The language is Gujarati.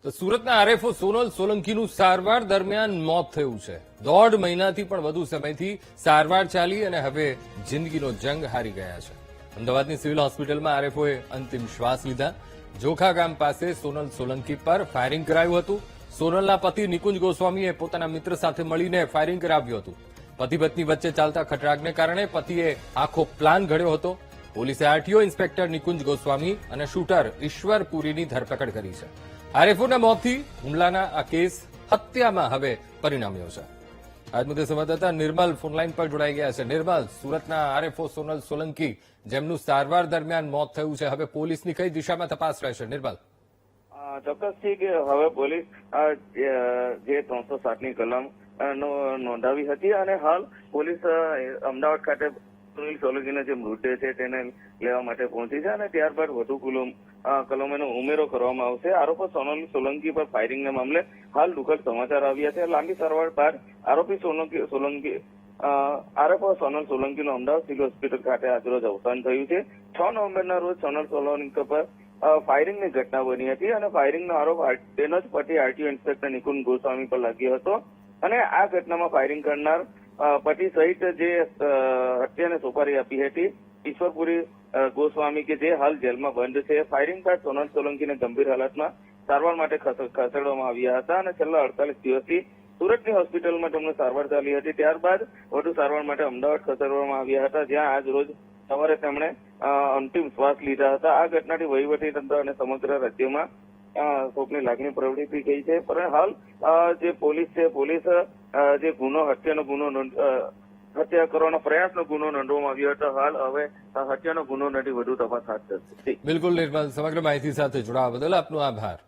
તો સુરતના આરએફઓ સોનલ સોલંકીનું સારવાર દરમિયાન મોત થયું છે। 1.5 મહિનાથી પણ વધુ સમયથી સારવાર ચાલી અને હવે જિંદગીનો જંગ હારી ગયા છે। અમદાવાદની સિવિલ હોસ્પિટલમાં આરએફઓએ અંતિમ શ્વાસ લીધા। જોખા ગામ પાસે સોનલ સોલંકી પર ફાયરિંગ કરાયું હતું। સોનલના પતિ નિકુંજ ગોસ્વામીએ પોતાના મિત્ર સાથે મળીને ફાયરિંગ કરાવ્યું હતું। પતિ પત્ની વચ્ચે ચાલતા ખટરાગને કારણે પતિએ આખો પ્લાન ઘડ્યો હતો। પોલીસે આરટીઓ ઇન્સ્પેક્ટર નિકુંજ ગોસ્વામી અને શૂટર ઈશ્વર પુરીની ધરપકડ કરી છે। આરએફઓના મોતથી હુમલાના આ કેસ હત્યામાં હવે પરિણમ્યો છે। આજ મુદ્દે સંવાદદાતા નિર્મલ ફોનલાઈન પર જોડાઈ ગયા છે। નિર્મલ, સુરતના આરએફઓ સોનલ સોલંકી જેમનું સારવાર દરમિયાન મોત થયું છે, હવે પોલીસની કઈ દિશામાં તપાસ રહેશે? નિર્મલ, ચોક્કસથી કે હવે પોલીસ જે 307ની કલમ નોંધાવી હતી અને હાલ પોલીસ અમદાવાદ ખાતે સુનિલ સોલંકીનો જે મૃતદેહ છે તેને લેવા માટે પહોંચી છે અને ત્યારબાદ વધુ કલમોનો ઉમેરો કરવામાં આવશે। આરોપી સોનલ સોલંકી પર ફાયરિંગના મામલે હાલ દુઃખદ સમાચાર આવ્યા છે। લાંબી સારવાર બાદ આરોપી આરોપી સોનલ સોલંકીનું અમદાવાદ સિવિલ હોસ્પિટલ ખાતે આજરોજ અવસાન થયું છે। 6 નવેમ્બરના રોજ સોનલ સોલંકી પર ફાયરિંગની ઘટના બની હતી અને ફાયરિંગનો આરોપ તેનો જ પતિ આરટીઓ ઇન્સ્પેક્ટર નિકુંજ ગોસ્વામી પર લાગ્યો હતો અને આ ઘટનામાં ફાયરિંગ કરનાર પતિ સહિત જે હત્યાને સોપારી આપી હતી ઈશ્વરપુરી ગોસ્વામી કે જે હાલ જેલમાં બંધ છે। ફાયરિંગ બાદ સોનલ સોલંકીને ગંભીર હાલતમાં સારવાર માટે ખસેડવામાં આવ્યા હતા અને છેલ્લા 48 દિવસથી સુરતની હોસ્પિટલમાં તેમને સારવાર ચાલી હતી। ત્યારબાદ વધુ સારવાર માટે અમદાવાદ ખસેડવામાં આવ્યા હતા, જ્યાં આજ રોજ સવારે તેમણે અંતિમ શ્વાસ લીધા હતા। આ ઘટનાથી વહીવટીતંત્ર અને સમગ્ર રાજ્યમાં શોકની લાગણી પ્રવર્તી ગઈ છે। પણ હાલ જે પોલીસ છે, પોલીસ જે હત્યા કરવાનો પ્રયાસનો ગુનો નોંધવામાં આવ્યો હતો, હાલ હવે હત્યાનો ગુનો નથી વધુ તપાસ હાથ ધરશે। બિલકુલ નિર્મલ, સમગ્ર માહિતી સાથે જોડાવા બદલ આપનો આભાર।